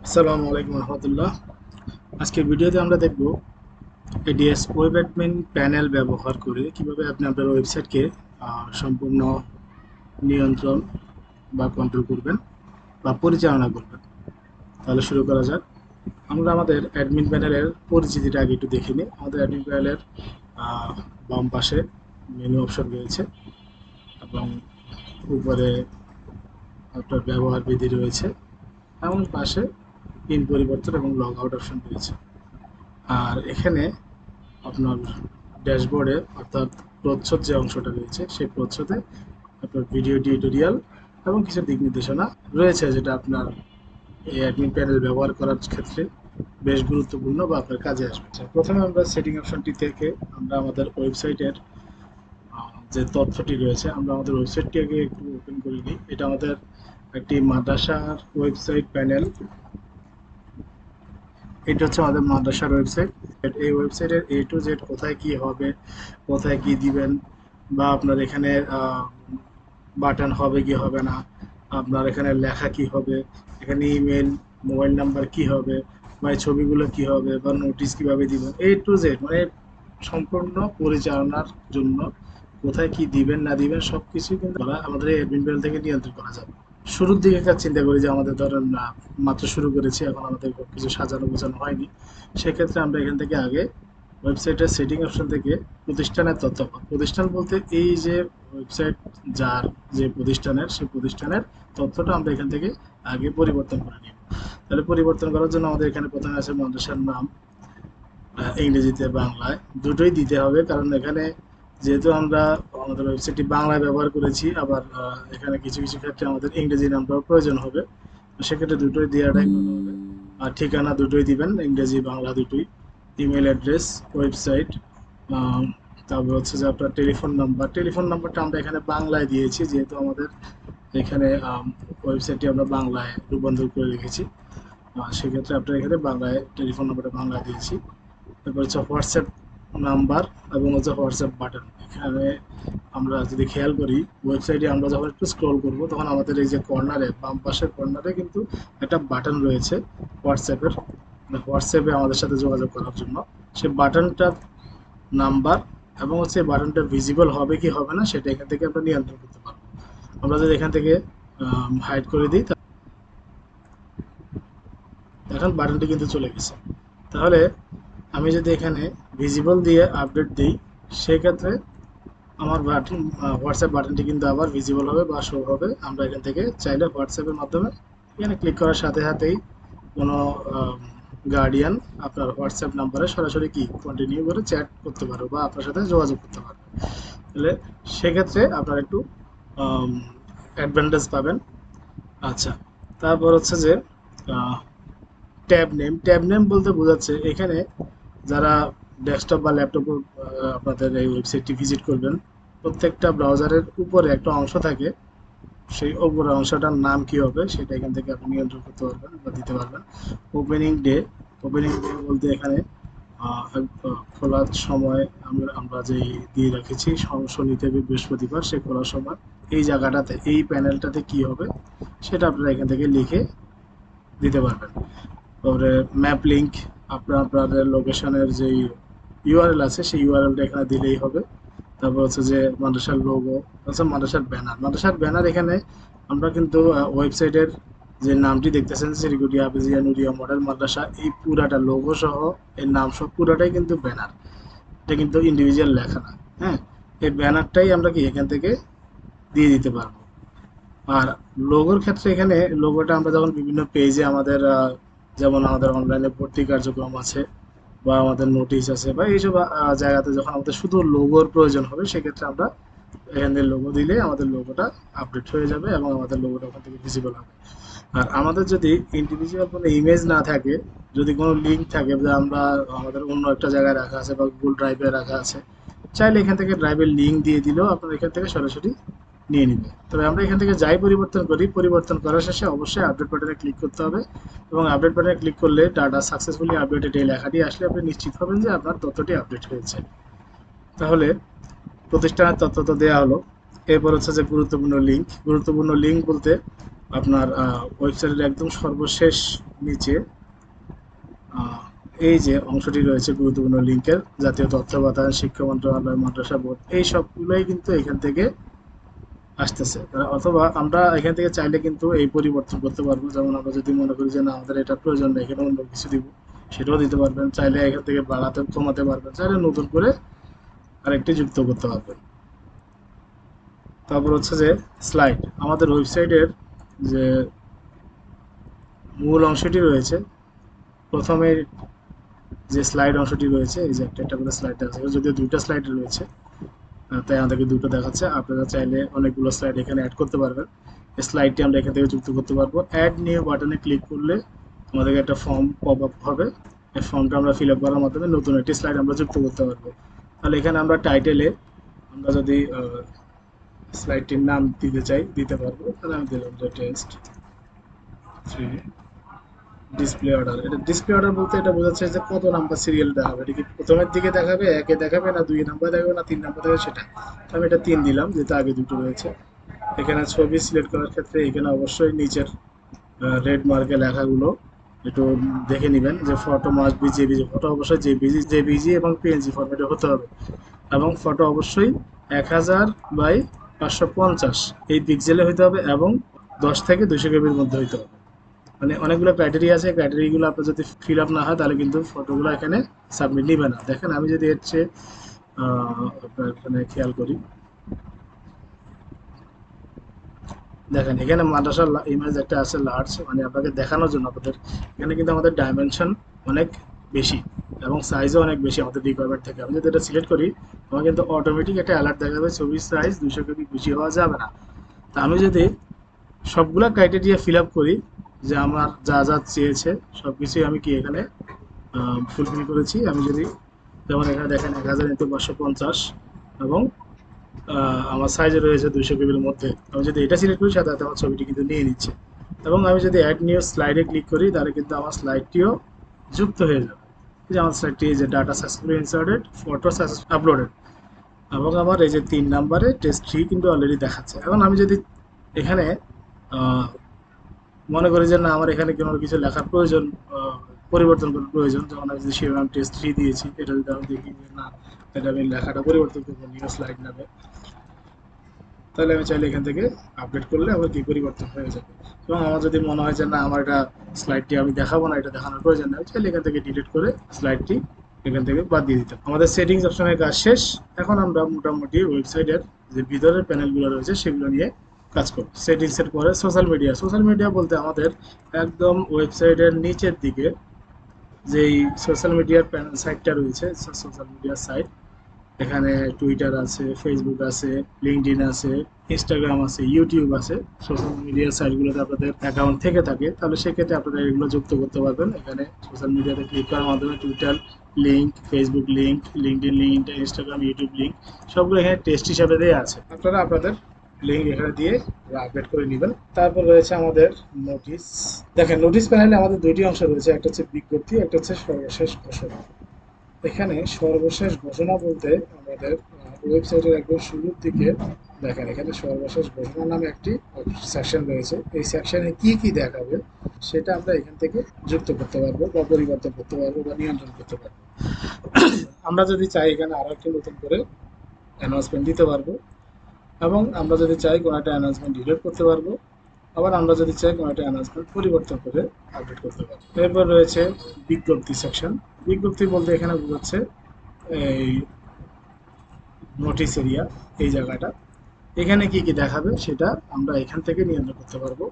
আসসালামু আলাইকুম রহমতুল্লাহ। আজকের ভিডিওতে আমরা দেখব এডিএস ওয়েব অ্যাডমিন প্যানেল ব্যবহার করে কিভাবে আপনি আপনার ওয়েবসাইটকে সম্পূর্ণ নিয়ন্ত্রণ বা কন্ট্রোল করবেন বা পরিচালনা করবেন। তাহলে শুরু করা যাক। আমরা আমাদের অ্যাডমিন প্যানেলের পরিচিতিটা আগে একটু দেখে নিই। আমাদের অ্যাডমিন প্যানেলের বাম পাশে মেনু অপশন রয়েছে এবং উপরে আপনার ব্যবহার বিধি রয়েছে এবং পাশে পিন পরিবর্তন এবং লগ আউট অপশন রয়েছে। আর এখানে আপনার ড্যাশবোর্ডে অর্থাৎ প্রচ্ছদ যে অংশটা রয়েছে সেই প্রচ্ছদে আপনার ভিডিও টিউটোরিয়াল এবং কিছু দিক নির্দেশনা রয়েছে, যেটা আপনার এই অ্যাডমিন প্যানেল ব্যবহার করার ক্ষেত্রে বেশ গুরুত্বপূর্ণ বা আপনার কাজে আসবে। প্রথমে আমরা সেটিং অপশনটি থেকে আমরা আমাদের ওয়েবসাইটের যে তথ্যটি রয়েছে, আমরা আমাদের ওয়েবসাইটটিকে একটু ওপেন করে নিই। এটা আমাদের একটি মাদ্রাসার ওয়েবসাইট প্যানেল। এটা হচ্ছে আমাদের মাদ্রাসার ওয়েবসাইট। এই ওয়েবসাইটের এ টু জেড কোথায় কি হবে, কোথায় কি দিবেন, বা আপনার এখানে বাটন হবে কি হবে না, আপনার এখানে লেখা কি হবে, এখানে ইমেল মোবাইল নাম্বার কি হবে, বা এই ছবিগুলো কি হবে, বা নোটিশ কিভাবে দিবেন, এ টু জেড মানে সম্পূর্ণ পরিচালনার জন্য কোথায় কি দিবেন না দিবেন সবকিছু কিন্তু আমাদের এই অ্যাডমিন প্যানেল থেকে নিয়ন্ত্রণ করা যাবে। শুরুর দিকে কাজ চিন্তা করি যে আমাদের ধরেন মাত্র শুরু করেছি, এখন আমাদের কিছু সাজানো গোছানো হয়নি। সেক্ষেত্রে আমরা এখান থেকে আগে ওয়েবসাইটের সেটিং অপশন থেকে প্রতিষ্ঠানের তথ্য, প্রতিষ্ঠান বলতে এই যে ওয়েবসাইট যার যে প্রতিষ্ঠানের, সেই প্রতিষ্ঠানের তথ্যটা আমরা এখান থেকে আগে পরিবর্তন করে নিব। তাহলে পরিবর্তন করার জন্য আমাদের এখানে প্রথমে আছে মাদ্রাসার নাম, ইংরেজিতে বাংলায় দুটোই দিতে হবে, কারণ এখানে যেহেতু আমরা আমাদের ওয়েবসাইটটি বাংলায় ব্যবহার করেছি, আবার এখানে কিছু কিছু ক্ষেত্রে আমাদের ইংরেজি নামটাও প্রয়োজন হবে। তো সেক্ষেত্রে দুটোই দেওয়াটাই ভালো হবে। আর ঠিকানা দুটোই দিবেন, ইংরেজি বাংলা দুটোই। ইমেল অ্যাড্রেস, ওয়েবসাইট, তারপর হচ্ছে যে আপনার টেলিফোন নাম্বারটা আমরা এখানে বাংলায় দিয়েছি, যেহেতু আমাদের এখানে ওয়েবসাইটটি আমরা বাংলায় রূপান্তর করে রেখেছি। সেক্ষেত্রে আপনার এখানে বাংলায় টেলিফোন নাম্বারটা বাংলায় দিয়েছি। তারপর হচ্ছে হোয়াটসঅ্যাপ নাম্বার এবং হচ্ছে হোয়াটসঅ্যাপ বাটন। এখানে আমরা যদি খেয়াল করি, ওয়েবসাইটে আমরা যখন একটু স্ক্রল করব তখন আমাদের এই যে কর্নারে, বাম পাশের কর্নারে কিন্তু একটা বাটন রয়েছে হোয়াটসঅ্যাপের, হোয়াটসঅ্যাপে আমাদের সাথে যোগাযোগ করার জন্য। সেই বাটনটার নাম্বার এবং হচ্ছে বাটনটা ভিজিবল হবে কি হবে না সেটা এখান থেকে আমরা নিয়ন্ত্রণ করতে পারবো। আমরা যদি এখান থেকে হাইড করে দিই, এখন বাটনটি কিন্তু চলে গেছে। তাহলে আমি যদি এখানে ভিজিবল দিয়ে আপডেট দিই, সেক্ষেত্রে আমার বাটন হোয়াটসঅ্যাপ বাটনটি কিন্তু আবার ভিজিবল হবে বা শো হবে। আমরা এখান থেকে চাইলে হোয়াটসঅ্যাপের মাধ্যমে এখানে ক্লিক করার সাথে সাথেই কোনো গার্ডিয়ান আপনার হোয়াটসঅ্যাপ নাম্বারে সরাসরি কি কন্টিনিউ করে চ্যাট করতে পারবে বা আপনার সাথে যোগাযোগ করতে পারবে। তাহলে সেক্ষেত্রে আপনার একটু অ্যাডভান্টেজ পাবেন। আচ্ছা, তারপর হচ্ছে যে ট্যাব নেম বলতে বোঝাচ্ছে এখানে যারা ডেস্কটপ বা ল্যাপটপ আপনাদের এই ওয়েবসাইটটি ভিজিট করবেন, প্রত্যেকটা ব্রাউজারের উপরে একটা অংশ থাকে, সেই উপরের অংশটার নাম কি হবে সেটা এখান থেকে আপনি নিয়ন্ত্রণ করতে পারবেন বা দিতে পারবেন। ওপেনিং ডে, ওপেনিং ডে বলতে এখানে খোলার সময় আমরা যেই দিয়ে রেখেছি শনি থেকে বৃহস্পতিবার, সে খোলার সময় এই জায়গাটাতে এই প্যানেলটাতে কি হবে সেটা আপনারা এখান থেকে লিখে দিতে পারবেন। তারপরে ম্যাপ লিঙ্ক, আপনাদের লোকেশনের যেই ইউআরএল আছে সেই ইউআরএলটা এখানে দিলেই হবে। তারপর হচ্ছে যে মাদ্রাসার লোগো, হচ্ছে মাদ্রাসার ব্যানার এখানে আমরা কিন্তু ওয়েবসাইটের যে নামটি দেখতেছেন সিরিকুটি হাফেজিয়া নুরিয়া মডেল মাদ্রাসা, এই পুরাটা লোগো সহ এর নাম সহ পুরাটাই কিন্তু ব্যানার, এটা কিন্তু ইন্ডিভিজুয়াল লেখা না। হ্যাঁ, এই ব্যানারটাই আমরা কি এখান থেকে দিয়ে দিতে পারবো। আর লোগোর ক্ষেত্রে এখানে লোগোটা আমরা যখন বিভিন্ন পেজে আমাদের যেমন আমাদের অনলাইনে ভর্তি কার্যক্রম আছে বা আমাদের নোটিশ আছে বা এইসব জায়গাতে যখন আমাদের শুধু লোগোর প্রয়োজন হবে, সেক্ষেত্রে আমরা এখান থেকে লোগো দিলে আমাদের লোগোটা আপডেট হয়ে যাবে এবং আমাদের লোগোটা ওখান থেকে ভিজিবল হবে। আর আমাদের যদি ইন্ডিভিজুয়াল কোনো ইমেজ না থাকে, যদি কোনো লিঙ্ক থাকে যে আমরা আমাদের অন্য একটা জায়গায় রাখা আছে বা গুগল ড্রাইভে রাখা আছে, চাইলে এখান থেকে ড্রাইভের লিঙ্ক দিয়ে দিলেও আপনার এখান থেকে সরাসরি নিয়ে নিবে। তবে আমরা এখান থেকে যাই পরিবর্তন করি, পরিবর্তন করার শেষে অবশ্যই আপডেট বাটনে ক্লিক করতে হবে এবং আপডেট বাটনে ক্লিক করলে ডাটা সাকসেসফুলি আপডেটেড এই লেখাটি আসলে আপনি নিশ্চিত হবেন যে আপনার তথ্যটি আপডেট হয়েছে। তাহলে প্রতিষ্ঠানের তথ্য তো দেওয়া হলো। এরপর হচ্ছে যে গুরুত্বপূর্ণ লিঙ্ক বলতে আপনার ওয়েবসাইটের একদম সর্বশেষ নিচে আহ, এই যে অংশটি রয়েছে গুরুত্বপূর্ণ লিঙ্কের, জাতীয় তথ্য বাতায়ন, শিক্ষা মন্ত্রণালয়, মাদ্রাসা বোর্ড, এই সবগুলোই কিন্তু এখান থেকে আসতেছে। অথবা আমরা এখান থেকে চাইলে কিন্তু এই পরিবর্তন করতে পারবো, যেমন আমরা যদি মনে করি যে না আমাদের এটা প্রয়োজন নেই, এখানে অন্য কিছু দিব, সেটাও দিতে পারবেন। চাইলে এখান থেকে বাড়াতে কমাতে পারবেন, চাইলে নতুন করে আরেকটি যুক্ত করতে পারবেন। তারপর হচ্ছে যে স্লাইড, আমাদের ওয়েবসাইটের যে মূল অংশটি রয়েছে, প্রথমে যে স্লাইড অংশটি রয়েছে, এই যে একটা একটা করে স্লাইড দেখাচ্ছে, যদিও দুইটা স্লাইড রয়েছে, তাই আমাদেরকে দুটো দেখাচ্ছে। আপনারা চাইলে অনেকগুলো স্লাইড এখানে অ্যাড করতে পারবেন। এই স্লাইডটি আমরা এখান থেকে যুক্ত করতে পারবো। অ্যাড নিউ বাটনে ক্লিক করলে আমাদেরকে একটা ফর্ম পপ আপ হবে। এই ফর্মটা আমরা ফিল আপ করার মাধ্যমে নতুন একটি স্লাইড আমরা যুক্ত করতে পারবো। তাহলে এখানে আমরা টাইটেলে আমরা যদি স্লাইডটির নাম দিতে চাই দিতে পারবো। তাহলে আমি দিলাম যে টেস্ট 3 ডিসপ্লে অর্ডার। এটা ডিসপ্লে অর্ডার বলতে এটা বোঝাচ্ছে যে কত নাম্বার সিরিয়াল দেখাবে, এটা কি প্রথমের দিকে দেখাবে, একে দেখাবে, না 2 নাম্বার দেখাবে, না 3 নাম্বার দেখাবে, সেটা। তো আমি এটা 3 দিলাম, যেহেতু আগে দুটো রয়েছে। এখানে ছবি সিলেক্ট করার ক্ষেত্রে এখানে অবশ্যই নিচের রেড মার্কে লেখাগুলো একটু দেখে নেবেন যে photo must be JPG, photo অবশ্যই জেপিজি এবং পিএনজি ফরম্যাটে হতে হবে, এবং ফটো অবশ্যই 1000 বাই 550 এই পিক্সেলে হতে হবে, এবং 10 থেকে 200 কেবির মধ্যে হতে হবে। মানে অনেকগুলো ক্রাইটেরিয়া আছে, ক্রাইটেরিয়াগুলো আপনার যদি ফিল আপ না হয় তাহলে কিন্তু ফটোগুলো এখানে সাবমিট নিবে না। দেখেন আমি যদি এর চেয়ে আপনার এখানে খেয়াল করি, দেখেন এখানে মাদ্রাসার ইমেজ একটা আছে লার্জ, মানে আপনাকে দেখানোর জন্য আপনাদের এখানে কিন্তু আমাদের ডাইমেনশন অনেক বেশি এবং সাইজও অনেক বেশি আমাদের রিকোয়ারমেন্ট থেকে। আমি যদি এটা সিলেক্ট করি আমার কিন্তু অটোমেটিক একটা অ্যালার্ট দেখাবে ছবির সাইজ 200 কেবি বেশি হওয়া যাবে না। তা আমি যদি সবগুলা ক্রাইটেরিয়া ফিল আপ করি, যে আমার যা যা চেয়েছে সব কিছুই আমি কি এখানে ফুলফিল করেছি। আমি যদি যেমন এখানে দেখেন 1000 × 550 এবং আমার সাইজে রয়েছে 200 কেবির মধ্যে, আমি যদি এটা সিলেক্ট করি সাথে সাথে আমার ছবিটি কিন্তু নিয়ে নিচ্ছে। এবং আমি যদি অ্যাড নিউ স্লাইডে ক্লিক করি তাহলে কিন্তু আমার স্লাইডটিও যুক্ত হয়ে যাবে। এই যে আমার স্লাইডটি, এই যে data successfully inserted, photo successfully uploaded, এবং আমার এই যে 3 নম্বরে টেস্ট 3 কিন্তু অলরেডি দেখাচ্ছে। এখন আমি যদি এখানে আহ, মনে করি যে না আমার এখানে কোনো কিছু লেখার প্রয়োজন, পরিবর্তন করার প্রয়োজন, যেমন আমি যদি শিরোনাম টেস্ট 3 দিয়েছি, এটা যদি আমি দেখি যে না এটা আমি লেখাটা পরিবর্তন করবো নিউ স্লাইড নামে, তাহলে আমি চাইলে এখান থেকে আপডেট করলে আমার কি পরিবর্তন হয়ে যাবে। এবং আমার যদি মনে হয় যে না আমার এটা স্লাইডটি আমি দেখাবো না, এটা দেখানোর প্রয়োজন নেই, চাইলে এখান থেকে ডিলিট করে স্লাইডটি এখান থেকে বাদ দিয়ে দিতে। আমাদের সেটিংস অপশনের কাজ শেষ। এখন আমরা মোটামুটি ওয়েবসাইটের যে ভিতরের প্যানেলগুলো রয়েছে সেগুলো নিয়ে কাজ করব। সেটিংসের পরে সোশ্যাল মিডিয়া বলতে আমাদের একদম ওয়েবসাইটের নিচের দিকে যেই সোশ্যাল মিডিয়ার প্যানেল সাইটটা রয়েছে, সোশ্যাল মিডিয়ার সাইট, এখানে টুইটার আছে, ফেসবুক আছে, লিঙ্কডইন আছে, ইনস্টাগ্রাম আছে, ইউটিউব আছে। সোশ্যাল মিডিয়া সাইটগুলোতে আপনাদের অ্যাকাউন্ট থেকে থাকে তাহলে সেক্ষেত্রে আপনারা এগুলো যুক্ত করতে পারবেন। এখানে সোশ্যাল মিডিয়াতে ক্লিক করার মাধ্যমে Twitter link, Facebook link, LinkedIn link, Instagram, YouTube link সবগুলো এখানে টেস্ট হিসাবে দেওয়া আছে। আপনারা আপনাদের লিঙ্ক এখানে দিয়ে আপডেট করে নেবেন। তারপর রয়েছে আমাদের নোটিশ। দেখেন নোটিশ প্যানেলে আমাদের দুইটি অংশ রয়েছে, একটা হচ্ছে বিজ্ঞপ্তি, একটা হচ্ছে সর্বশেষ ঘোষণা। এখানে সর্বশেষ ঘোষণা বলতে আমাদের ওয়েবসাইটের একদম শুরুর দিকে দেখেন এখানে সর্বশেষ ঘোষণা নামে একটি সেকশন রয়েছে। এই সেকশনে কি কি দেখাবে সেটা আমরা এখান থেকে যুক্ত করতে পারবো বা পরিবর্তন করতে পারবো বা নিয়ন্ত্রণ করতে পারবো। আমরা যদি চাই এখানে আরো একটি নতুন করে অ্যানাউন্সমেন্ট দিতে পারবো, এবং আমরা যদি চাই কোনো একটা অ্যানাউন্সমেন্ট ডিলিট করতে পারবো, আবার আমরা যদি চাই কোনো একটা অ্যানাউন্সমেন্ট পরিবর্তন করে আপডেট করতে পারবো। এরপর রয়েছে বিজ্ঞপ্তি সেকশন। বিজ্ঞপ্তি বলতে এখানে বোঝাচ্ছে এই নোটিস এরিয়া, এই জায়গাটা এখানে কি কি দেখাবে সেটা আমরা এখান থেকে নিয়ন্ত্রণ করতে পারবো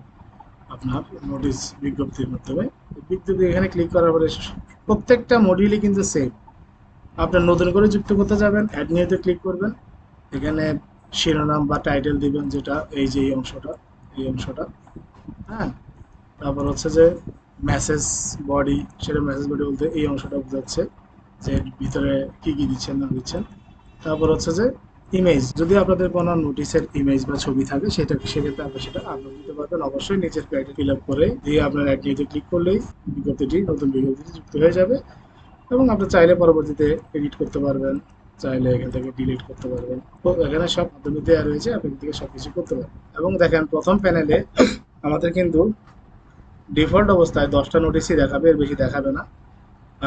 আপনার নোটিস বিজ্ঞপ্তির মাধ্যমে। বিজ্ঞপ্তি এখানে ক্লিক করার পরে প্রত্যেকটা মডিউলই কিন্তু সেম। আপনার নতুন করে যুক্ত করতে যাবেন, অ্যাড নিউতে ক্লিক করবেন, এখানে শিরোনাম বা টাইটেল দিবেন, যেটা এই যে এই অংশটা, হ্যাঁ। তারপর হচ্ছে যে মেসেজ বডি, সেটা মেসেজ বডি বলতে এই অংশটা বোঝাচ্ছে যে ভিতরে কি কি দিচ্ছেন না দিচ্ছেন। তারপর হচ্ছে যে ইমেজ, যদি আপনাদের কোনো নোটিশের ইমেজ বা ছবি থাকে সেক্ষেত্রে আপনি সেটা আপলোড দিতে পারবেন। অবশ্যই নিচের ক্রাইটেরিয়া ফিল আপ করে দিয়ে আপনার অ্যাড নিউতে ক্লিক করলেই নতুন বিজ্ঞপ্তিটি যুক্ত হয়ে যাবে, এবং আপনি চাইলে পরবর্তীতে এডিট করতে পারবেন, চাইলে এখান থেকে ডিলিট করতে পারবেন। তো এখানে সব মাধ্যমে দেওয়া রয়েছে, আপনি এখান থেকে সবকিছু করতে পারবেন। এবং দেখেন প্রথম প্যানেলে আমাদের কিন্তু ডিফল্ট অবস্থায় 10টা নোটিশই দেখাবে, এর বেশি দেখাবে না।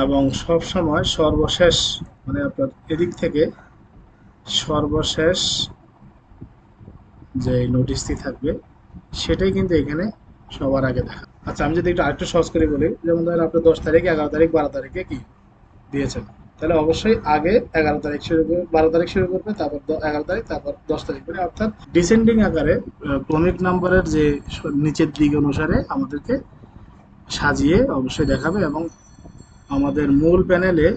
এবং সব সময় সর্বশেষ, মানে আপনার এদিক থেকে সর্বশেষ যে নোটিশটি থাকবে সেটাই কিন্তু এখানে সবার আগে দেখা। আচ্ছা, আমি যদি একটু আরেকটু সহজ করে বলি, যেমন ধরেন আপনি 10 তারিখ, 11 তারিখ, 12 তারিখে কি দিয়েছেন, তাহলে অবশ্যই আগে 11 তারিখ শুরু করবে, 12 তারিখ শুরু করবে, তারপর 11 তারিখ, তারপর 10 তারিখ করে, অর্থাৎ ডিসেন্ডিং আকারে ক্রমিক নাম্বারের যে নিচের দিক অনুসারে আমাদেরকে সাজিয়ে অবশ্যই দেখাবে। এবং আমাদের মূল প্যানেলে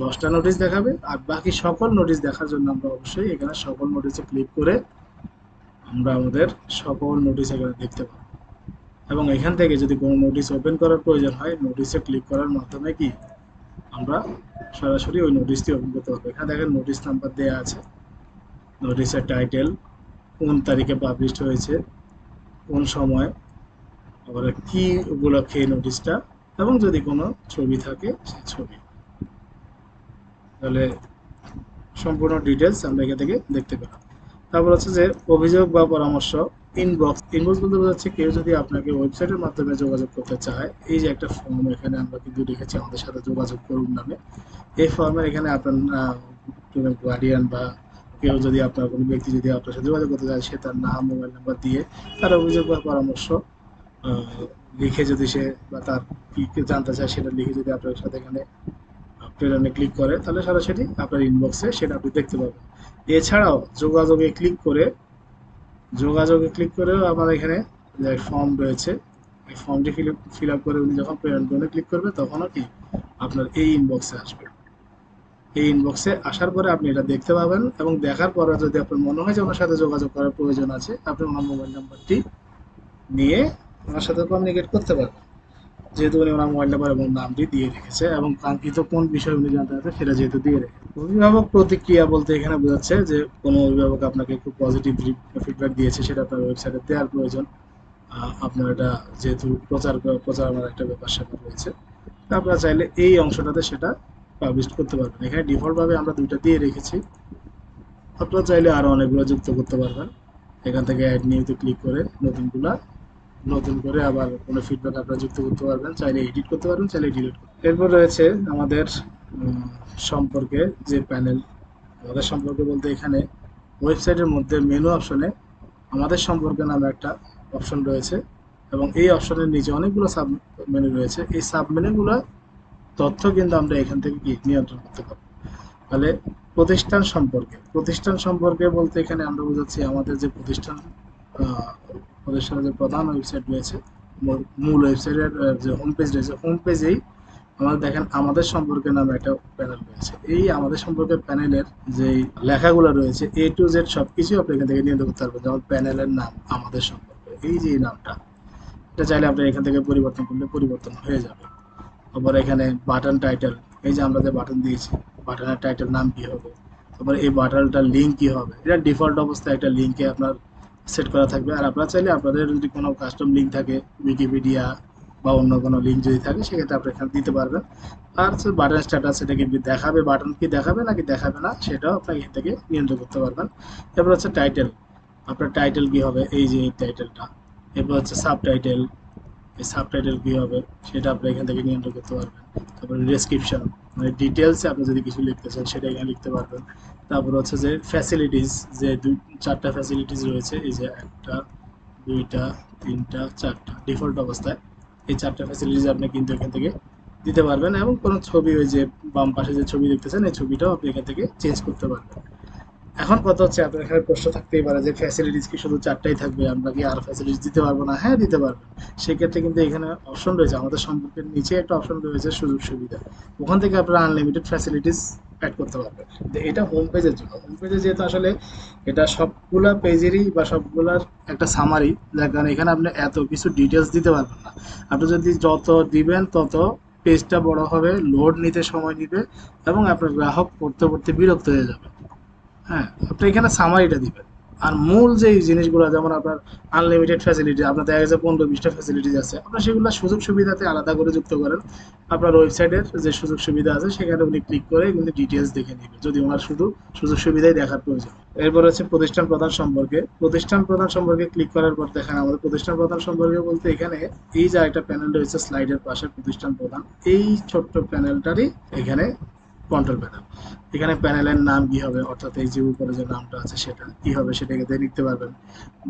10টা নোটিশ দেখাবে, আর বাকি সকল নোটিশ দেখার জন্য আমরা অবশ্যই এখানে সকল নোটিশে ক্লিক করে আমরা আমাদের সকল নোটিশ এখানে দেখতে পাবো। এবং এখান থেকে যদি কোনো নোটিশ ওপেন করার প্রয়োজন হয়, নোটিশে ক্লিক করার মাধ্যমে কি আমরা সরাসরি ওই নোটিশটি ওপেন করতে পারবো। এখানে দেখেন নোটিশ নাম্বার দেওয়া আছে, নোটিশের টাইটেল, কোন তারিখে পাবলিশ হয়েছে, কোন সময়, আবার কি উপলক্ষে এই নোটিশটা, এবং যদি কোনো ছবি থাকে সেই ছবি। তাহলে সম্পূর্ণ ডিটেলস আমরা এখান থেকে দেখতে পেলাম। তারপর হচ্ছে যে অভিযোগ বা পরামর্শ, ইনবক্স। ইনবক্স বলতে বোঝাচ্ছে কেউ যদি আপনাকে ওয়েবসাইটের মাধ্যমে যোগাযোগ করতে চায়, এই যে একটা ফর্ম এখানে আমরা কিন্তু রেখেছি আমাদের সাথে যোগাযোগ করুন নামে, এই ফর্মের এখানে আপনার গার্ডিয়ান বা কেউ যদি, আপনার কোনো ব্যক্তি যদি আপনার সাথে যোগাযোগ করতে চায়, সে তার নাম, মোবাইল নাম্বার দিয়ে তার অভিযোগ বা পরামর্শ লিখে, যদি সে বা তার কি জানতে চায় সেটা লিখে যদি আপনার সাথে এখানে প্রেরণে ক্লিক করে, তাহলে সরাসরি আপনার ইনবক্সে সেটা আপনি দেখতে পাবেন। এছাড়াও যোগাযোগে ক্লিক করেও আমার এখানে যে ফর্ম রয়েছে, এই ফর্মটি ফিল আপ করে উনি যখন প্রেরণ করে ক্লিক করবে, তখনও কি আপনার এই ইনবক্সে আসবে। এই ইনবক্সে আসার পরে আপনি এটা দেখতে পাবেন, এবং দেখার পরে যদি আপনার মনে হয় যে ওনার সাথে যোগাযোগ করার প্রয়োজন আছে, আপনি ওনার মোবাইল নাম্বারটি নিয়ে ওনার সাথে কমিউনিকেট করতে পারবেন, যেহেতু উনি ওনার মোবাইল নাম্বার এবং নামটি দিয়ে রেখেছে, এবং কাঙ্ক্ষিত কোন বিষয় উনি জানতে চাচ্ছে সেটা যেহেতু দিয়ে রেখেছে। অভিভাবক প্রতিক্রিয়া বলতে এখানে বোঝাচ্ছে যে কোনো অভিভাবক আপনাকে খুব পজিটিভ ফিডব্যাক দিয়েছে, সেটা আপনার ওয়েবসাইটে দেওয়ার প্রয়োজন। আপনার এটা যেহেতু প্রচারণার একটা ব্যাপার স্যাপার রয়েছে, তা আপনারা চাইলে এই অংশটাতে সেটা পাবলিশ করতে পারবেন। এখানে ডিফল্টভাবে আমরা 2টা দিয়ে রেখেছি, আপনারা চাইলে আরও অনেকগুলো যুক্ত করতে পারবেন। এখান থেকে অ্যাড নিউতে ক্লিক করে নতুন করে আবার কোনো ফিডব্যাক আপনারা যুক্ত করতে পারবেন, চাইলে এডিট করতে পারবেন, চাইলে ডিলিট করতে পারবেন। এরপর রয়েছে আমাদের সম্পর্কে যে প্যানেল, আমাদের সম্পর্কে বলতে এখানে ওয়েবসাইটের মধ্যে মেনু অপশনে আমাদের সম্পর্কে নামে একটা অপশন রয়েছে, এবং এই অপশনের নিচে অনেকগুলো সাব মেনু রয়েছে। এই সাব মেনুগুলো তথ্য কিন্তু আমরা এখান থেকে কি নিয়ন্ত্রণ করতে পারবো। তাহলে প্রতিষ্ঠান সম্পর্কে বলতে এখানে আমরা বোঝাচ্ছি আমাদের যে প্রতিষ্ঠানের যে প্রধান ওয়েবসাইট রয়েছে, মূল ওয়েবসাইটের যে হোম পেজ রয়েছে, হোম পেজেই আমাদের দেখেন আমাদের সম্পর্কে নামে একটা প্যানেল রয়েছে। এই আমাদের সম্পর্কে প্যানেলের যে লেখাগুলো রয়েছে, এ টু জেড সবকিছু আপনি এখান থেকে নিয়ন্ত্রণ করতে পারবেন। যেমন প্যানেলের নাম আমাদের সম্পর্কে, এই যে নামটা, এটা চাইলে আপনি এখান থেকে পরিবর্তন করলে পরিবর্তন হয়ে যাবে। তারপর এখানে বাটন টাইটেল, এই যে আমরা যে বাটন দিয়েছি, বাটনের টাইটেল নাম কি হবে, তারপর এই বাটনটার লিঙ্ক কি হবে, এটা ডিফল্ট অবস্থায় একটা লিঙ্কে আপনার সেট করা থাকবে। আর আপনারা চাইলে আপনাদের যদি কোনো কাস্টম লিঙ্ক থাকে, উইকিপিডিয়া বা অন্য কোনো লিঙ্ক যদি থাকে, সেক্ষেত্রে আপনি এখানে দিতে পারবেন। আর হচ্ছে বাটন স্ট্যাটাস, এটা কি দেখাবে, বাটন কি দেখাবে নাকি দেখাবে না, সেটাও আপনাকে এখান থেকে নিয়ন্ত্রণ করতে পারবেন। এরপর হচ্ছে টাইটেল, আপনার টাইটেল কি হবে, এই যে এই টাইটেলটা। এরপর হচ্ছে সাবটাইটেল, এই সাবটাইটেল কী হবে সেটা আপনি এখান থেকে নিয়ন্ত্রণ করতে পারবেন। তারপরে ডেসক্রিপশন, মানে ডিটেলসে আপনি যদি কিছু লিখতে চান সেটা এখানে লিখতে পারবেন। তারপর হচ্ছে যে ফ্যাসিলিটিস, যে 4টা ফ্যাসিলিটিস রয়েছে, এই যে 1টা 2টা 3টা 4টা ডিফল্ট অবস্থায়, এই 4টা ফ্যাসিলিটিস আপনি কিন্তু এখান থেকে দিতে পারবেন। এবং কোনো ছবি, ওই যে বাম পাশে যে ছবি দেখতেছেন, এই ছবিটাও আপনি এখান থেকে চেঞ্জ করতে পারবেন। এখন কথা হচ্ছে, আপনার এখানে প্রশ্ন থাকতেই পারে যে ফ্যাসিলিটিস কি শুধু 4টাই থাকবে, আমরা কি আর ফ্যাসিলিটিস দিতে পারবো না? হ্যাঁ, দিতে পারবেন। সেক্ষেত্রে কিন্তু এখানে অপশন রয়েছে, আমাদের সম্পর্কের নিচে একটা অপশন রয়েছে সুযোগ সুবিধা, ওখান থেকে আপনারা আনলিমিটেড ফ্যাসিলিটিস অ্যাড করতে পারবেন। এটা হোম পেজের জন্য। হোম পেজে যেহেতু আসলে এটা সবগুলা পেজেরই বা সবগুলার একটা সামারি, যার কারণে এখানে আপনি এত কিছু ডিটেলস দিতে পারবেন না। আপনি যদি যত দিবেন তত পেজটা বড় হবে, লোড নিতে সময় নিবে, এবং আপনার গ্রাহক পড়তে পড়তে বিরক্ত হয়ে যাবে। হ্যাঁ, আপনি এখানে সামারিটা দিবেন। আর মূল যে জিনিসগুলো যেমন আপনার আনলিমিটেড ফ্যাসিলিটি, আপনার দেখা গেছে 15-20টা ফ্যাসিলিটিস আছে, আপনার সেগুলো সুযোগ সুবিধাতে আলাদা করে যুক্ত করেন। আপনার ওয়েবসাইটের যে সুযোগ সুবিধা আছে সেখানে উনি ক্লিক করে কিন্তু ডিটেলস দেখে নেবে যদি ওনার শুধু সুযোগ সুবিধাই দেখার প্রয়োজন। এরপর হচ্ছে প্রতিষ্ঠান প্রধান সম্পর্কে। প্রতিষ্ঠান প্রধান সম্পর্কে ক্লিক করার পর দেখেন আমাদের প্রতিষ্ঠান প্রধান সম্পর্কে বলতে এখানে এই যে একটা প্যানেল রয়েছে স্লাইডের পাশে প্রতিষ্ঠান প্রধান, এই ছোট্ট প্যানেলটারই এখানে কন্ট্রোল প্যানেল। এখানে প্যানেলের নাম কি হবে, অর্থাৎ এই যে উপরে যে নামটা আছে সেটা কি হবে সেটা এখানে লিখতে পারবেন।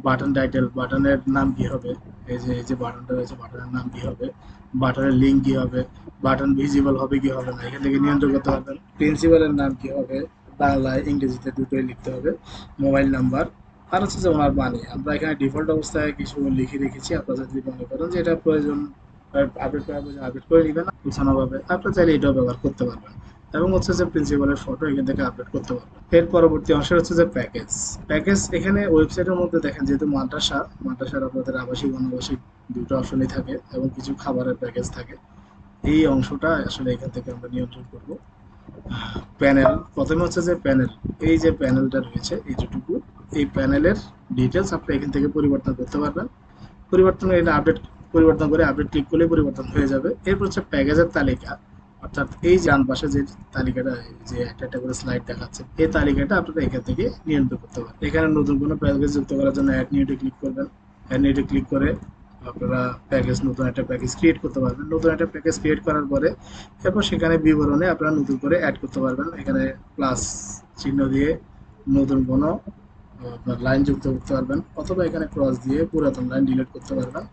বাটন টাইটেল, বাটনের নাম কি হবে, এই যে বাটনটা রয়েছে বাটনের নাম কি হবে, বাটনের লিঙ্ক কি হবে, বাটন ভিজিবল হবে কি হবে না এখান থেকে নিয়ন্ত্রণ করতে পারবেন। প্রিন্সিপালের নাম কি হবে, বাংলায় ইংরেজিতে দুটোই লিখতে হবে। মোবাইল নাম্বার, আর হচ্ছে যে ওনার বাণী। আমরা এখানে ডিফল্ট অবস্থায় কিছু লিখে রেখেছি, আপনারা যদি মনে করেন যে এটা প্রয়োজন আপডেট করার প্রয়োজন আপডেট করে নেবেন, গুছানোভাবে আপনারা চাইলে এটাও ব্যবহার করতে পারবেন। এবং হচ্ছে যে প্রিন্সিপালের ফটো এখান থেকে আপলোড করতে পারবেন। এর পরবর্তী অংশ হচ্ছে যে প্যাকেজ। প্যাকেজ এখানে ওয়েবসাইটের মধ্যে দেখেন যেহেতু মাদ্রাসার আপনাদের আবাসিক অনাবাসিক দুটো অপশনই থাকে এবং কিছু খাবারের প্যাকেজ থাকে। এই অংশটা আসলে এখান থেকে আমরা নিয়ন্ত্রণ করব। প্যানেল, প্রথমে হচ্ছে যে প্যানেল, এই যে প্যানেলটা রয়েছে এই যেটুকু, এই প্যানেলের ডিটেলস আপনি এখান থেকে পরিবর্তন করতে পারবেন। পরিবর্তন এটা আপডেট, পরিবর্তন করে আপডেট ক্লিক করলে পরিবর্তন হয়ে যাবে। এরপর হচ্ছে প্যাকেজের তালিকা, অর্থাৎ এই যে ডান পাশে যে তালিকাটা যে একটা একটা করে স্লাইড দেখাচ্ছে এই তালিকাটা আপনারা এখান থেকে নিয়ন্ত্রণ করতে পারেন। এখানে নতুন কোনো প্যাকেজ যুক্ত করার জন্য অ্যাড নিউতে ক্লিক করবেন। অ্যাড নিউতে ক্লিক করে আপনারা প্যাকেজ, নতুন একটা প্যাকেজ ক্রিয়েট করতে পারবেন। নতুন একটা প্যাকেজ ক্রিয়েট করার পরে এরপর সেখানে বিবরণে আপনারা নতুন করে অ্যাড করতে পারবেন। এখানে প্লাস চিহ্ন দিয়ে নতুন কোনো আপনার লাইন যুক্ত করতে পারবেন, অথবা এখানে ক্রস দিয়ে পুরাতন লাইন ডিলিট করতে পারবেন,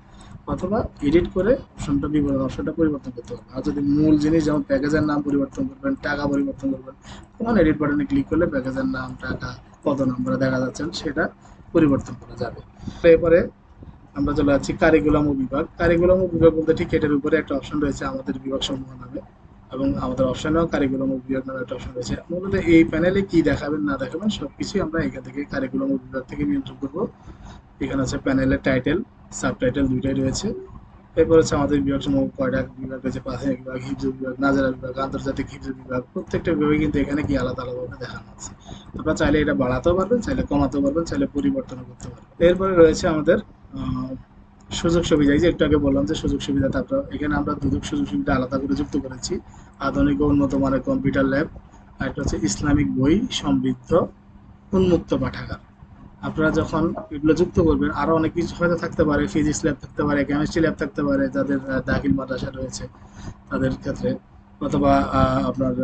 অথবা এডিট করে অপশনটা বিবরণ অপশনটা পরিবর্তন করতে পারবেন। আর যদি মূল জিনিস যেমন প্যাকেজের নাম পরিবর্তন করবেন, টাকা পরিবর্তন করবেন, তখন এডিট বাটনে ক্লিক করলে প্যাকেজের নাম, টাকা, কত নম্বরে দেখা যাচ্ছেন সেটা পরিবর্তন করা যাবে। এরপরে আমরা চলে যাচ্ছি কারিকুলাম ও বিভাগ। কারিকুলাম ও বিভাগ বলতে ঠিক এটার উপরে একটা অপশন রয়েছে আমাদের বিভাগ সমূহ নামে, এবং আমাদের অপশনেও কারিকুলাম ও বিভাগ নামে একটা অপশন রয়েছে। মূলত এই প্যানেলে কি দেখাবেন না দেখাবেন সবকিছুই আমরা এখান থেকে কারিকুলাম ও বিভাগ থেকে নিয়ন্ত্রণ করবো। এখানে আছে প্যানেলের টাইটেল, সাবটাইটেল দুইটাই রয়েছে। এরপর হচ্ছে আমাদের বিভাগ সমূহ কয়টা বিভাগ রয়েছে, প্রাথমিক বিভাগ, হিফজ বিভাগ, নাজারা বিভাগ, আন্তর্জাতিক হিফজ বিভাগ, প্রত্যেকটা বিভাগে কিন্তু এখানে কি আলাদা আলাদাভাবে দেখানো আছে। আপনারা চাইলে এটা বাড়াতেও পারবেন, চাইলে কমাতেও পারবেন, চাইলে পরিবর্তনও করতে পারবেন। এরপরে রয়েছে আমাদের সুযোগ সুবিধা। এই যে একটু আগে বললাম যে সুযোগ সুবিধা, তারপর এখানে আমরা দুটো সুযোগ সুবিধা আলাদা করে যুক্ত করেছি। আধুনিক ও উন্নত মানের কম্পিউটার ল্যাব, আর একটা হচ্ছে ইসলামিক বই সমৃদ্ধ উন্মুক্ত পাঠাগার। আপনারা যখন এগুলো যুক্ত করবেন আরো অনেক কিছু হয়তো থাকতে পারে, ফিজিক্স ল্যাব থাকতে পারে, কেমিস্ট্রি ল্যাব থাকতে পারে যাদের দাখিল মাদ্রাসা রয়েছে তাদের ক্ষেত্রে, অথবা আপনার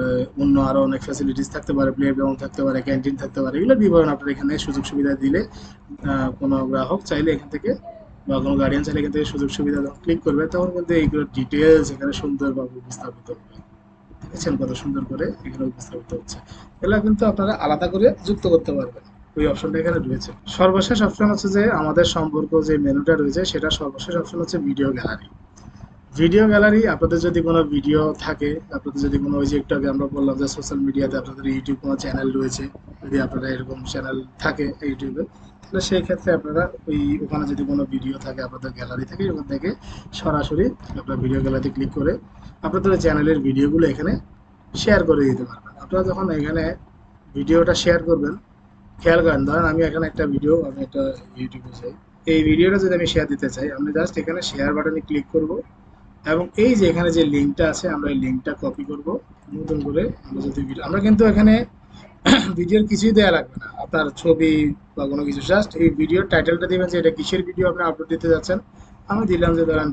অন্য আরো অনেক ফ্যাসিলিটিস থাকতে পারে, প্লে গ্রাউন্ড থাকতে পারে, ক্যান্টিন থাকতে পারে। এগুলোর বিবরণ আপনার এখানে সুযোগ সুবিধা দিলে কোনো গ্রাহক চাইলে এখান থেকে বা কোনো গার্ডিয়ান চাইলে এখান থেকে সুযোগ সুবিধা যখন ক্লিক করবে তখন কিন্তু এইগুলোর ডিটেলস এখানে সুন্দরভাবে উপস্থাপিত হবে। দেখেছেন কত সুন্দর করে এখানে উপস্থাপিত হচ্ছে। এগুলো কিন্তু আপনারা আলাদা করে যুক্ত করতে পারবেন, ওই অপশনটা এখানে রয়েছে। সর্বশেষ অপশন হচ্ছে যে আমাদের সম্পর্ক যে মেনুটা রয়েছে সেটা সর্বশেষ অপশন হচ্ছে ভিডিও গ্যালারি। ভিডিও গ্যালারি, আপনাদের যদি কোনো ভিডিও থাকে, আপনাদের যদি কোনো, ওই যে একটু আগে আমরা বললাম যে সোশ্যাল মিডিয়াতে আপনাদের ইউটিউব কোনো চ্যানেল রয়েছে, যদি আপনারা এরকম চ্যানেল থাকে ইউটিউবে, তাহলে সেই ক্ষেত্রে আপনারা ওখানে যদি কোনো ভিডিও থাকে আপনাদের গ্যালারি থেকে, ওখান থেকে সরাসরি আপনার ভিডিও গ্যালারিতে ক্লিক করে আপনাদের চ্যানেলের ভিডিওগুলো এখানে শেয়ার করে দিতে পারবেন। আপনারা যখন এখানে ভিডিওটা শেয়ার করবেন, খেয়াল করেন, ধরেন আমি এখানে একটা ভিডিও, আমি একটা ইউটিউবে চাই, এই ভিডিওটা যদি আমি শেয়ার দিতে চাই, আমি জাস্ট এখানে শেয়ার বাটনে ক্লিক করব, এবং এই যে এখানে যে লিঙ্কটা আছে আমরা এই লিঙ্কটা কপি করব। নতুন করে আমরা যদি আমরা কিন্তু এখানে ভিডিওর কিছুই দেওয়া লাগবে না, আপনার ছবি বা কোনো কিছু, জাস্ট এই ভিডিওর টাইটেলটা দিবেন যে এটা কিসের ভিডিও আপনি আপলোড দিতে যাচ্ছেন। আমি দিলাম যে ধরেন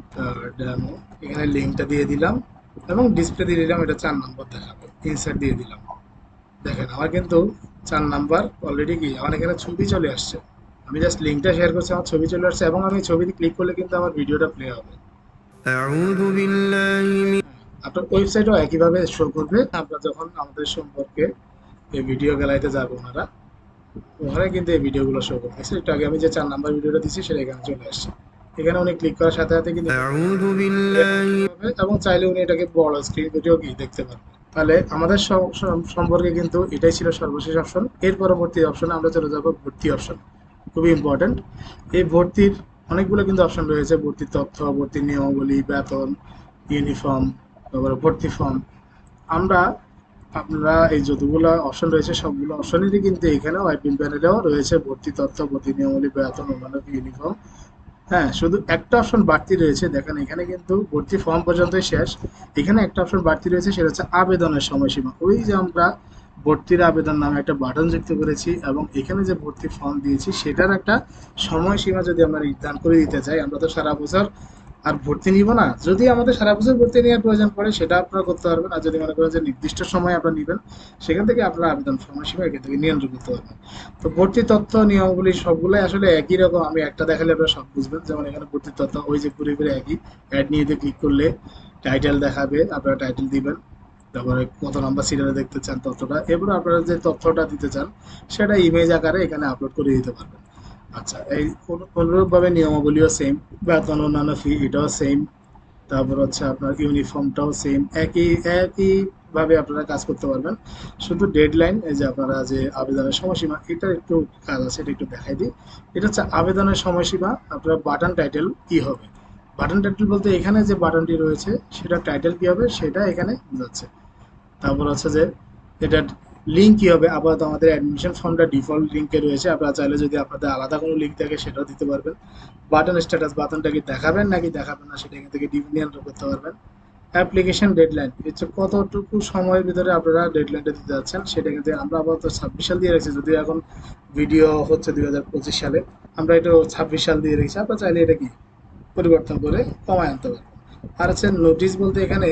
ডেমো, এখানে লিঙ্কটা দিয়ে দিলাম এবং ডিসপ্লে দিয়ে দিলাম এটা 4 নম্বর দেখাবে, ইনসার্ট দিয়ে দিলাম। দেখেন আমার কিন্তু 4 নাম্বার অলরেডি কি আমার এখানে ছবি চলে আসছে। আমি জাস্ট লিঙ্কটা শেয়ার করছি, আমার ছবি চলে আসছে, এবং আমি ছবিতে ক্লিক করলে কিন্তু আমার ভিডিওটা প্লে হবে। আপনার ওয়েবসাইটও একইভাবে শো করবে। আপনারা যখন আমাদের সম্পর্কে এই ভিডিও গ্যালারিতে যাবে ওনারা, ওখানে কিন্তু এই ভিডিওগুলো শো করতেছে। একটু আগে আমি যে 4 নাম্বার ভিডিওটা দিচ্ছি সেটা এখানে চলে আসছে। এখানে উনি ক্লিক করার সাথে সাথে কিন্তু এবং চাইলে উনি এটাকে বড় স্ক্রিন ভিডিও কি দেখতে পারবেন। তাহলে আমাদের সম্পর্কে কিন্তু এটাই ছিল সর্বশেষ অপশন। এর পরবর্তী অপশনে আমরা চলে যাব ভর্তি অপশন, খুবই ইম্পর্টেন্ট। এই ভর্তির অনেকগুলো কিন্তু অপশন রয়েছে, ভর্তির তথ্য, ভর্তির নিয়মাবলী, বেতন, ইউনিফর্ম, তারপরে ভর্তি ফর্ম। আমরা আপনারা এই যতগুলো অপশন রয়েছে সবগুলো অপশনেরই কিন্তু এখানেও অ্যাডমিন প্যানেলেও রয়েছে ভর্তি তথ্য, ভর্তি নিয়মাবলী, বেতন, অন্যান্য ইউনিফর্ম। হ্যাঁ, শুধু একটা অপশন বাড়তি রয়েছে, দেখেন এখানে কিন্তু ভর্তি ফর্ম পর্যন্তই শেষ। এখানে একটা অপশন বাড়তি রয়েছে, সেটা হচ্ছে আবেদনের সময়সীমা। ওই যে আমরা ভর্তির আবেদন নামে একটা বাটন যুক্ত করেছি এবং এখানে যে ভর্তি ফর্ম দিয়েছি সেটার একটা সময়সীমা যদি আমরা নির্ধারণ করে দিতে চাই, আমরা তো সারা বছর আর ভর্তি নিব না। যদি আমাদের সারা বছর ভর্তি নেওয়ার প্রয়োজন পড়ে সেটা আপনারা করতে পারবেন, আর যদি মনে করেন যে নির্দিষ্ট সময় আপনারা নেবেন সেখান থেকে আপনারা আবেদন সময়সীমা এখান থেকে নিয়ন্ত্রণ করতে পারবেন। তো ভর্তি তথ্য নিয়মাবলী সবগুলোই আসলে একই রকম, আমি একটা দেখালে আপনারা সব বুঝবেন। যেমন এখানে ভর্তি তথ্য ওই যে পুরোপুরি একই, অ্যাড নিয়ে ক্লিক করলে টাইটেল দেখাবে, আপনারা টাইটেল দিবেন, তারপরে কত নাম্বার সিরিয়ালে দেখতে চান তথ্যটা, এরপর আপনারা যে তথ্যটা দিতে চান সেটা ইমেজ আকারে এখানে আপলোড করে দিতে পারবেন। আচ্ছা, এই অনুরূপভাবে নিয়মাবলীও সেম, বেতন অন্যান্য ফি এটাও সেম, তারপর হচ্ছে আপনার ইউনিফর্মটাও সেম, একই একইভাবে আপনারা কাজ করতে পারবেন। শুধু ডেডলাইন, এই যে আপনারা যে আবেদনের সময়সীমা, এটা একটু কাজ আছে, এটা একটু দেখাই দিই। এটা হচ্ছে আবেদনের সময়সীমা। আপনার বাটন টাইটেল কি হবে, বাটন টাইটেল বলতে এখানে যে বাটনটি রয়েছে সেটা টাইটেল কি হবে সেটা এখানে বোঝাচ্ছে। তারপর হচ্ছে যে এটা লিঙ্ক কি হবে, আপাতত আমাদের অ্যাডমিশন ফর্মটা ডিফল্ট লিঙ্কে রয়েছে, আপনারা চাইলে যদি আপনাদের আলাদা কোনো লিঙ্ক থাকে সেটাও দিতে পারবেন। বাটন স্ট্যাটাস, বাটনটা কি দেখাবেন নাকি দেখাবেন না সেটা এখান থেকে নিয়ন্ত্রণ করতে পারবেন। অ্যাপ্লিকেশন ডেডলাইন হচ্ছে কতটুকু সময়ের ভিতরে আপনারা ডেডলাইনটা দিতে যাচ্ছেন সেটা কিন্তু আমরা আপাতত 26 সাল দিয়ে রেখেছি, যদিও এখন ভিডিও হচ্ছে 2025 সালে, আমরা এটা 26 সাল দিয়ে রেখেছি। আপনারা চাইলে এটা কি পরিবর্তন করে কমায় আনতে পারবেন। আর হচ্ছে নোটিশ বলতে এখানে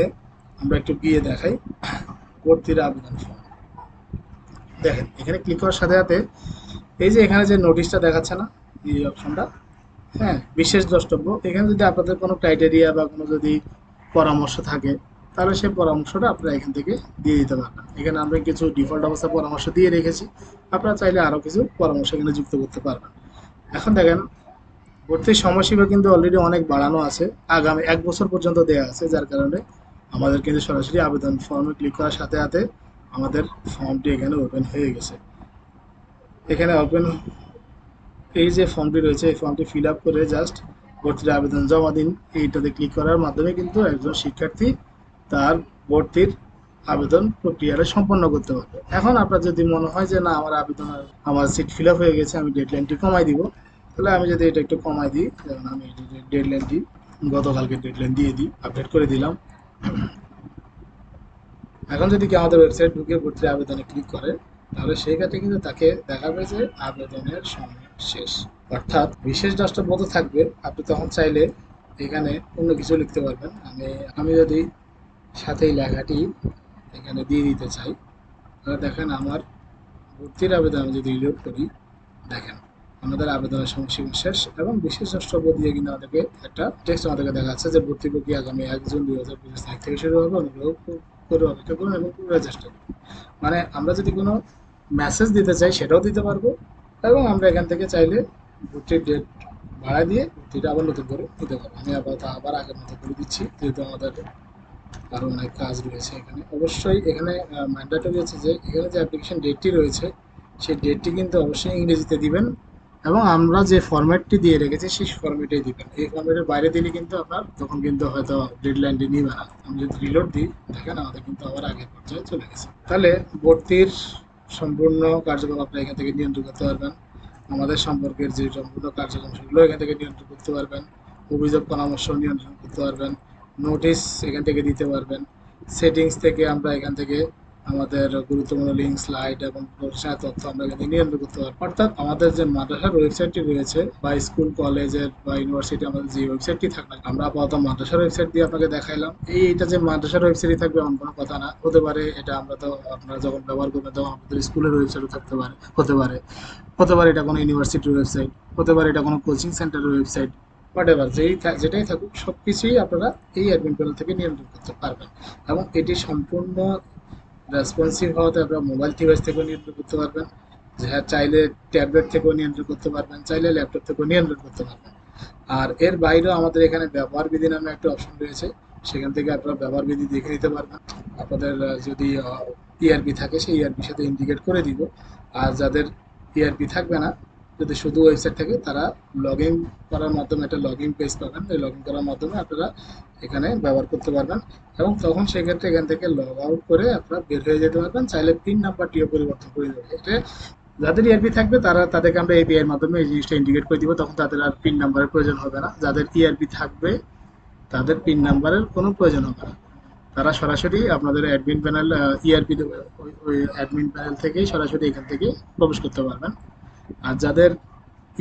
আমরা একটু গিয়ে দেখাই, ভর্তির আবেদন ফর্ম। দেখেন এখানে ক্লিক করার সাথে সাথে এই যে এখানে যে নোটিশটা দেখাচ্ছে না, এই অপশনটা, হ্যাঁ, বিশেষ দ্রষ্টব্য, এখানে যদি আপনাদের কোনো ক্রাইটেরিয়া বা কোনো যদি পরামর্শ থাকে তাহলে সেই পরামর্শটা আপনারা এখান থেকে দিয়ে দিতে পারবেন। এখানে আমরা কিছু ডিফল্ট অবস্থা পরামর্শ দিয়ে রেখেছি, আপনারা চাইলে আরও কিছু পরামর্শ এখানে যুক্ত করতে পারবেন। এখন দেখেন ভর্তির সময়সীমা কিন্তু অলরেডি অনেক বাড়ানো আছে, আগামী 1 বছর পর্যন্ত দেওয়া আছে, যার কারণে আমাদের কিন্তু সরাসরি আবেদন ফর্মে ক্লিক করার সাথে সাথে আমাদের ফর্মটি এখানে ওপেন হয়ে গেছে। এখানে ওপেন, এই যে ফর্মটি রয়েছে এই ফর্মটি ফিল আপ করে জাস্ট ভর্তির আবেদন জমা দিন, এইটাতে ক্লিক করার মাধ্যমে কিন্তু একজন শিক্ষার্থী তার ভর্তির আবেদন প্রক্রিয়াটা সম্পন্ন করতে পারবে। এখন আপনার যদি মনে হয় যে না আমার আবেদন আমার সিট ফিল আপ হয়ে গেছে, আমি ডেডলাইনটি কমাই দিব, তাহলে আমি যদি এটা একটু কমাই দিই, যেমন আমি ডেডলাইনটি গতকালকে ডেডলাইন দিয়ে দিই, আপডেট করে দিলাম। এখন যদি কেউ আমাদের ওয়েবসাইট ঢুকে ভর্তির আবেদনে ক্লিক করে তাহলে সেই ক্ষেত্রে কিন্তু তাকে দেখাবে যে আবেদনের সময় শেষ, অর্থাৎ বিশেষ দ্রষ্টব্য তো থাকবে। আপনি তখন চাইলে এখানে অন্য কিছু লিখতে পারবেন। আমি আমি যদি সাথে এই লেখাটি এখানে দিয়ে দিতে চাই, তাহলে দেখেন আমার ভর্তির আবেদন আমি যদি রিলোড করি, দেখেন আমাদের আবেদনের সময়সীমা শেষ এবং বিশেষ দ্রষ্টব্য দিয়ে কিন্তু আমাদেরকে একটা টেক্সট আমাদেরকে দেখাচ্ছে যে ভর্তি প্রক্রিয়া আগামী 1 জুন 2025 তারিখ থেকে শুরু হবে, অনুগ্রহ করে অপেক্ষা করুন এবং পুনরায় চেষ্টা করুন। মানে আমরা যদি কোনো মেসেজ দিতে চাই সেটাও দিতে পারবো, এবং আমরা এখান থেকে চাইলে ভর্তির ডেট বাড়ায় দিয়ে ভর্তিটা আবার নতুন করে দিতে পারবো। আমি আপাতত আবার আগের মতো করে দিচ্ছি, যেহেতু আমাদের আরও অনেক কাজ রয়েছে এখানে। অবশ্যই এখানে ম্যান্ডেটরি হচ্ছে যে এখানে যে অ্যাপ্লিকেশন ডেটটি রয়েছে সেই ডেটটি কিন্তু অবশ্যই ইংরেজিতে দিবেন, এবং আমরা যে ফরম্যাটটি দিয়ে রেখেছি সেই ফরম্যাটেই দিবেন। এই ফরম্যাটের বাইরে দিলে কিন্তু আপনার তখন কিন্তু হয়তো ডেডলাইনটি নিবে না। আমি যদি রিলোড দিই, দেখেন আমাদের কিন্তু আবার আগের পর্যায়ে চলে গেছে। তাহলে ভর্তির সম্পূর্ণ কার্যক্রম আপনি এখান থেকে নিয়ন্ত্রণ করতে পারবেন। আমাদের সম্পর্কের যে সম্পূর্ণ কার্যক্রম সেগুলো এখান থেকে নিয়ন্ত্রণ করতে পারবেন। অভিযোগ পরামর্শ নিয়ন্ত্রণ করতে পারবেন, নোটিশ এখান থেকে দিতে পারবেন। সেটিংস থেকে আমরা এখান থেকে আমাদের গুরুত্বপূর্ণ লিঙ্ক, স্লাইড এবং প্রফেশনাল তথ্য আমরা এখানে নিয়ন্ত্রণ করতে পারবো। অর্থাৎ আমাদের যে মাদ্রাসার ওয়েবসাইটটি রয়েছে বা স্কুল কলেজের বা ইউনিভার্সিটি আমাদের যে ওয়েবসাইটটি থাকবে, আমরা আপাতত মাদ্রাসার ওয়েবসাইট দিয়ে আপনাকে দেখাইলাম। এইটা যে মাদ্রাসার ওয়েবসাইটই থাকবে এমন কোনো কথা না, হতে পারে এটা আমরা তো আপনারা যখন ব্যবহার করবেন তখন আমাদের স্কুলের ওয়েবসাইটও থাকতে পারে, হতে পারে হতে পারে এটা কোনো ইউনিভার্সিটির ওয়েবসাইট, হতে পারে এটা কোনো কোচিং সেন্টারের ওয়েবসাইট, হোয়াট এভার যেটাই থাকুক সব কিছুই আপনারা এই অ্যাডমিন প্যানেল থেকে নিয়ন্ত্রণ করতে পারবেন। এবং এটি সম্পূর্ণ রেসপন্সিভ হওয়াতে আপনারা মোবাইল ডিভাইস থেকেও নিয়ন্ত্রণ করতে পারবেন, হ্যাঁ চাইলে ট্যাবলেট থেকেও নিয়ন্ত্রণ করতে পারবেন, চাইলে ল্যাপটপ থেকেও নিয়ন্ত্রণ করতে পারবেন। আর এর বাইরেও আমাদের এখানে ব্যবহার বিধি নামে একটা অপশন রয়েছে, সেখান থেকে আপনারা ব্যবহার বিধি দেখে নিতে পারবেন। আপনাদের যদি ইআরপি থাকে সেই ইআরপির সাথে ইন্ডিকেট করে দিব, আর যাদের ইআরপি থাকবে না যদি শুধু ওয়েবসাইট থাকে তারা লগ ইন করার মাধ্যমে একটা লগ ইন পেজ পাবেন, এই লগ ইন করার মাধ্যমে আপনারা এখানে ব্যবহার করতে পারবেন এবং তখন সেক্ষেত্রে এখান থেকে লগ আউট করে আপনারা বের হয়ে যেতে পারবেন। চাইলে পিন নাম্বারটিও পরিবর্তন করে দেবেন। এটা যাদের ইআরপি থাকবে তাদেরকে আমরা এপিআই এর মাধ্যমে এই জিনিসটা ইন্ডিকেট করে দিব, তখন তাদের আর পিন নাম্বারের প্রয়োজন হবে না। যাদের ইআরপি থাকবে তাদের পিন নাম্বারের কোনো প্রয়োজন হবে না, তারা সরাসরি আপনাদের অ্যাডমিন প্যানেল ইআরপি ওই অ্যাডমিন প্যানেল থেকেই সরাসরি এখান থেকে প্রবেশ করতে পারবেন। আর যাদের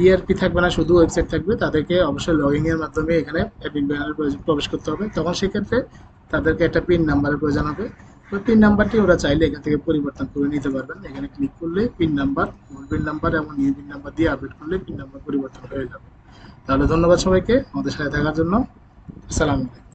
ইআরপি থাকবে না, শুধু ওয়েবসাইট থাকবে, তাদেরকে অবশ্যই লগইন এর মাধ্যমে এখানে অ্যাডমিন প্যানেলে প্রবেশ করতে হবে। তখন সেক্ষেত্রে তাদেরকে একটা পিন নাম্বারের প্রয়োজন হবে। ওই পিন নাম্বারটি ওরা চাইলে এখান থেকে পরিবর্তন করে নিতে পারবেন। এখানে ক্লিক করলে pin number, old pin number এবং নিউ পিন নাম্বার দিয়ে আপডেট করলে পিন নাম্বার পরিবর্তন হয়ে যাবে। তাহলে ধন্যবাদ সবাইকে আমাদের সাথে থাকার জন্য। আসসালামু আলাইকুম।